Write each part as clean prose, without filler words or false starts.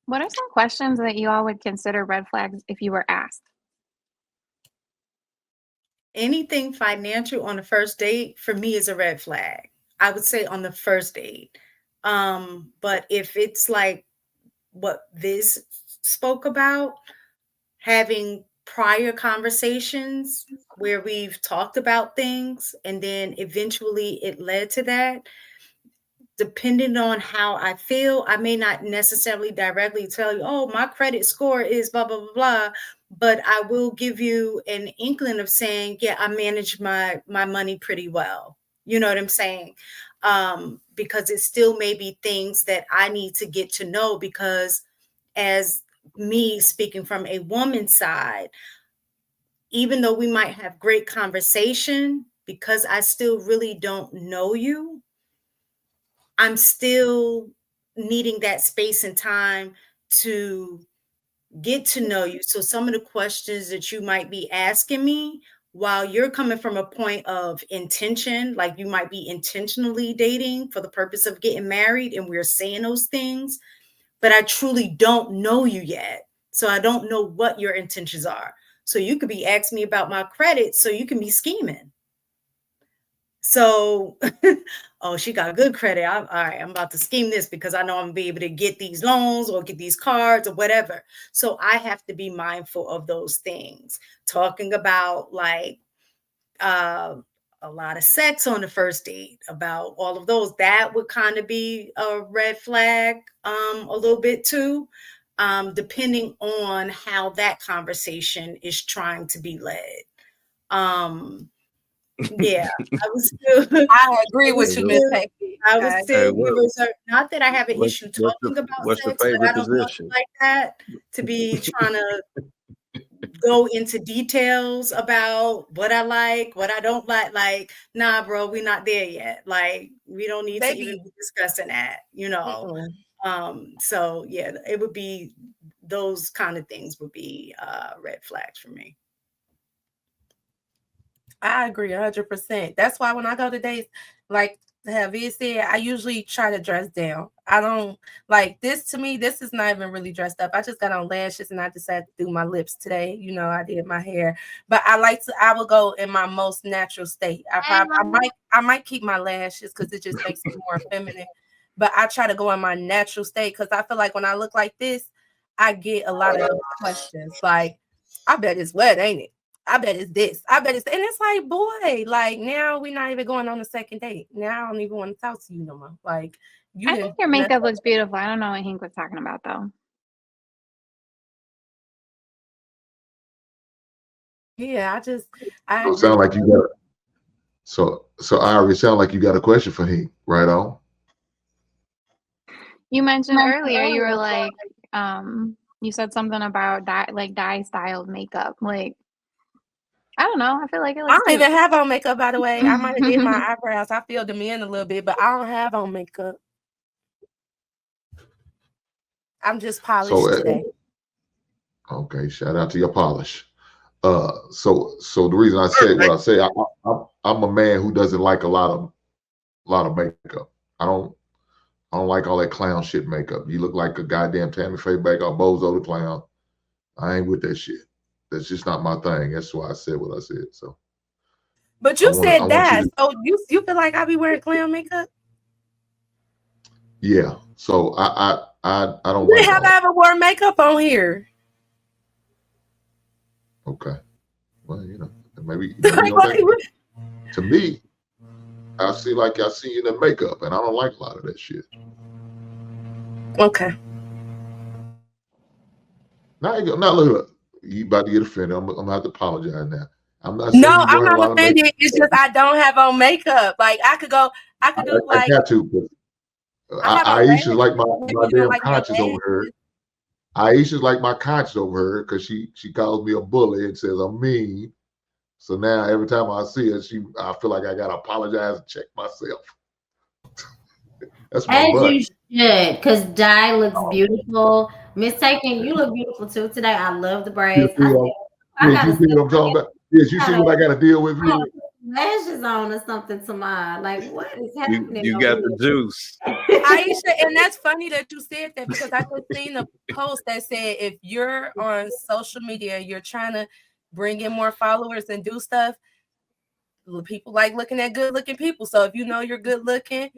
What are some questions that you all would consider red flags if you were asked? Anything financial on the first date for me is a red flag. I would say on the first date. But if it's like what Viz spoke about, having prior conversations where we've talked about things and then eventually it led to that, depending on how I feel, I may not necessarily directly tell you, oh, my credit score is blah, blah, blah, blah. But I will give you an inkling of saying, yeah, I manage my money pretty well. You know what I'm saying? Because it still may be things that I need to get to know, because as me speaking from a woman's side, even though we might have great conversation, because I still really don't know you, I'm still needing that space and time to get to know you. So some of the questions that you might be asking me, while you're coming from a point of intention, like you might be intentionally dating for the purpose of getting married, and we're saying those things, but I truly don't know you yet. So I don't know what your intentions are. So you could be asking me about my credit, so you can be scheming. So, oh, she got good credit. All right, I'm about to scheme this because I know I'm gonna be able to get these loans or get these cards or whatever. So I have to be mindful of those things. Talking about like a lot of sex on the first date, about all of those, that would kind of be a red flag a little bit too, depending on how that conversation is trying to be led. Um, yeah, I was still I agree I was with you, Miss still Peggy. I was still what, give reserved. Not that I have an issue talking about what's your sex, but I favorite don't know you position? like that to be trying to go into details about what I like, what I don't like. Like, nah, bro, we're not there yet. Like, we don't need to even Baby. be discussing that, you know. So yeah, it would be those kind of things would be red flags for me. I agree 100%. That's why when I go to dates, like have you said, I usually try to dress down. I don't like this. To me, this is not even really dressed up. I just got on lashes and I decided to do my lips today. You know, I did my hair, but I will go in my most natural state. I might keep my lashes because it just makes me more feminine. But I try to go in my natural state because I feel like when I look like this, I get a lot of those questions. Like, I bet it's wet, ain't it? I bet it's this. I bet it's, and it's like, boy, like now we're not even going on the second date. Now I don't even want to talk to you no more. Like you I didn't think your mess makeup up. looks beautiful. I don't know what Hank was talking about though. Yeah, I So it agree sound with like you got so I already sound like you got a question for him, right on. You mentioned earlier you were like, you said something about dye styled makeup. Like, I don't know. I feel like it I looks don't cute. even have on makeup, by the way. I might have did my eyebrows. I filled them in a little bit, but I don't have on makeup. I'm just So polished today. okay, shout out to your polish. So the reason I say what I say, I'm a man who doesn't like a lot of makeup. I don't I don't like all that clown shit makeup. You look like a goddamn Tammy Faye Baker or Bozo the Clown. I ain't with that shit. That's just not my thing. That's why I said what I said. So But I you want I said want you that, to so you feel like I be wearing clown makeup? yeah. So I don't When like have all I that. ever worn makeup on here? Okay. Well, maybe you Like, don't think what? to me, I see you in the makeup and I don't like a lot of that shit. Okay. Now look, you about to get offended. I'm gonna have to apologize now. I'm not No, saying you I'm wearing a not lot of makeup. offended. It's just I don't have on makeup. Like I could do I like got to, but I have on Aisha's lashes. like Maybe my you don't damn like my conscience over her. lashes. Aisha's like my conscience over her because she calls me a bully and says I'm mean. So now every time I see her, I feel like I gotta apologize and check myself. That's my As butt. you should, because Di looks beautiful. Miss Taken, you look beautiful too today. I love the You braids. see, I yes, gotta you see see what I'm talking about? Yes, you see what I gotta deal with here? lashes on or something tomorrow. Like, what is happening? You over got the here? juice. Aisha, and that's funny that you said that because I just seen a post that said if you're on social media, you're trying to bring in more followers and do stuff, people like looking at good looking people. So if you know you're good looking,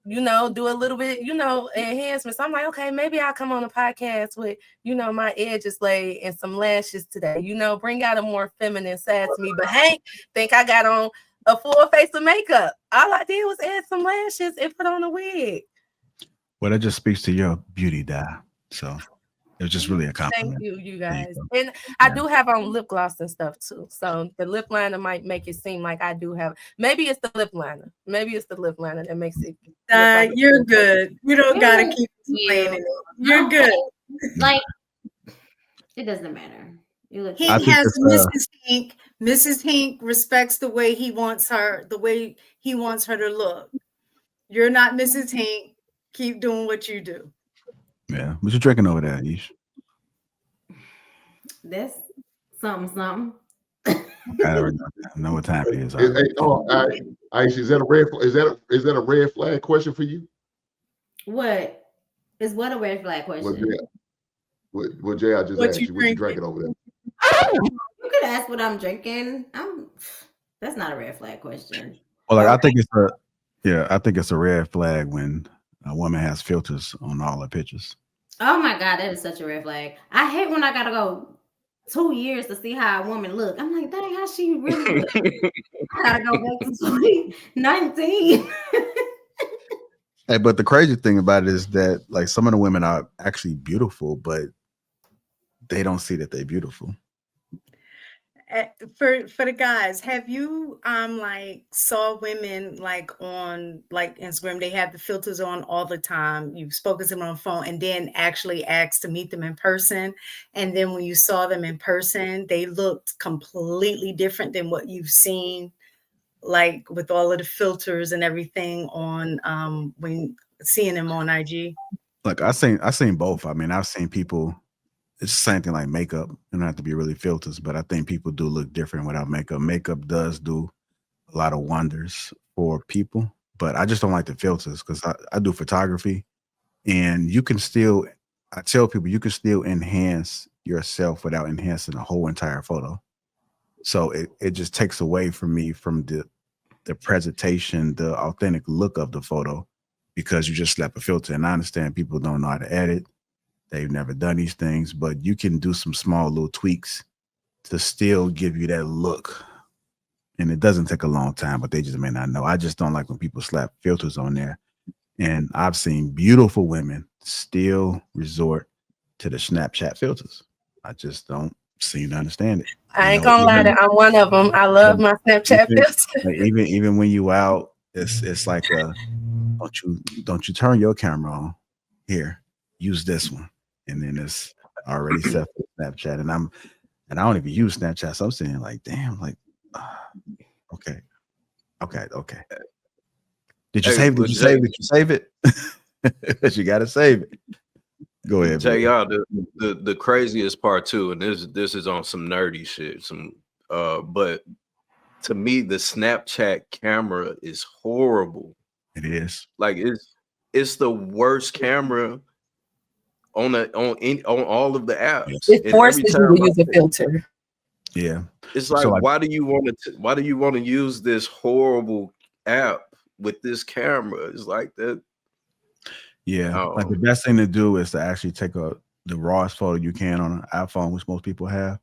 you know, do a little bit, you know, enhancements. I'm like, okay, maybe I'll come on a podcast with, you know, my edges laid and some lashes today, you know, bring out a more feminine side to me. But Hank think I got on a full face of makeup. All I did was add some lashes and put on a wig. Well, that just speaks to your beauty, Di. So it was just really a compliment. Thank you, you There you guys. go. And I do have on lip gloss and stuff too. So the lip liner might make it seem like I do have. Maybe it's the lip liner. Maybe it's the lip liner that makes it. look like it's You're lip- good. You don't gotta keep You. explaining it. You're good. Like, it doesn't matter. You look. He I think has it's, Mrs. Hink. Mrs. Hink respects the way he wants her, the way he wants her to look. You're not Mrs. Hink. Keep doing what you do. yeah. What you drinking over there, Ish? This something. I already know what time it is. Hey, Aisha, is that a red flag question for you? What is what a red flag question? What Jay, I just What asked you you, what you drinking? drinking over there? You could ask what I'm drinking. That's not a red flag question. Well, like, I think it's a red flag when a woman has filters on all her pictures. Oh my God, that is such a red flag. I hate when I gotta go 2 years to see how a woman look. I'm like, dang, how she really look? I gotta go back to 2019. Hey, but the crazy thing about it is that like some of the women are actually beautiful, but they don't see that they're beautiful. For the guys, have you like saw women like on like Instagram, they have the filters on all the time. You've spoken to them on the phone and then actually asked to meet them in person. And then when you saw them in person, they looked completely different than what you've seen, like with all of the filters and everything on when seeing them on IG. Like I seen both. I mean, I've seen people. It's the same thing like makeup. You don't have to be really filters, but I think people do look different without makeup. Makeup does do a lot of wonders for people, but I just don't like the filters because I do photography, and you can still. I tell people you can still enhance yourself without enhancing the whole entire photo. So it just takes away from me from the presentation, the authentic look of the photo, because you just slap a filter. And I understand people don't know how to edit. They've never done these things, but you can do some small little tweaks to still give you that look. And it doesn't take a long time, but they just may not know. I just don't like when people slap filters on there. And I've seen beautiful women still resort to the Snapchat filters. I just don't seem to understand it. I ain't gonna lie, I'm one of them. I love my Snapchat filter. Like even when you out, it's like don't you turn your camera on. Here, use this one. And then it's already set for Snapchat. And I don't even use Snapchat. So I'm saying like, damn, like okay. Did you save it? Did you save it? You gotta save it. Go ahead. Tell y'all the craziest part too, and this is on some nerdy shit. But to me, the Snapchat camera is horrible. It is. Like it's the worst camera on all of the apps. It forces you to use a filter. Yeah. It's like, why do you want to use this horrible app with this camera? It's like that. Yeah. Like the best thing to do is to actually take the rawest photo you can on an iPhone, which most people have,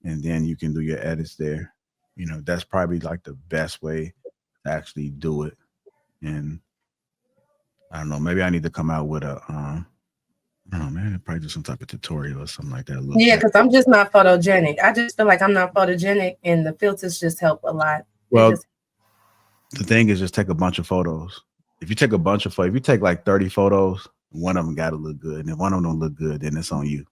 and then you can do your edits there. You know, that's probably like the best way to actually do it. And I don't know, maybe I need to come out with a I don't know, man, probably do some type of tutorial or something like that. Yeah, because I'm just not photogenic. I just feel like I'm not photogenic, and the filters just help a lot. Well, the thing is, just take a bunch of photos. If you take a bunch of photos, if you take like 30 photos, one of them got to look good. And if one of them don't look good, then it's on you.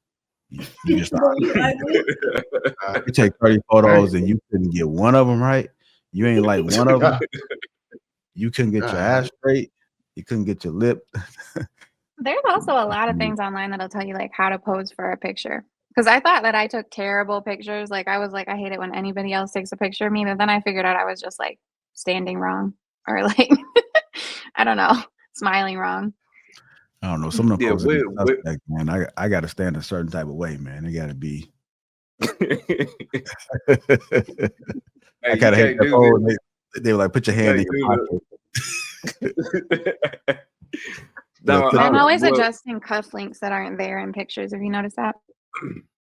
You just you take 30 photos and you couldn't get one of them right. You ain't like one of them. You couldn't get your ass straight. You couldn't get your lip. There's also a lot of things online that'll tell you like how to pose for a picture. Because I thought that I took terrible pictures. Like I was like, I hate it when anybody else takes a picture of me. But then I figured out I was just like standing wrong or like I don't know, smiling wrong. I don't know. Some of them Yeah, poses be suspect, man. I got to stand a certain type of way, man. They got to be. Hey, I you kind of hate can't that do pose. They were like, put your You hand in can't your pocket. No, I'm always adjusting cufflinks that aren't there in pictures. Have you noticed that?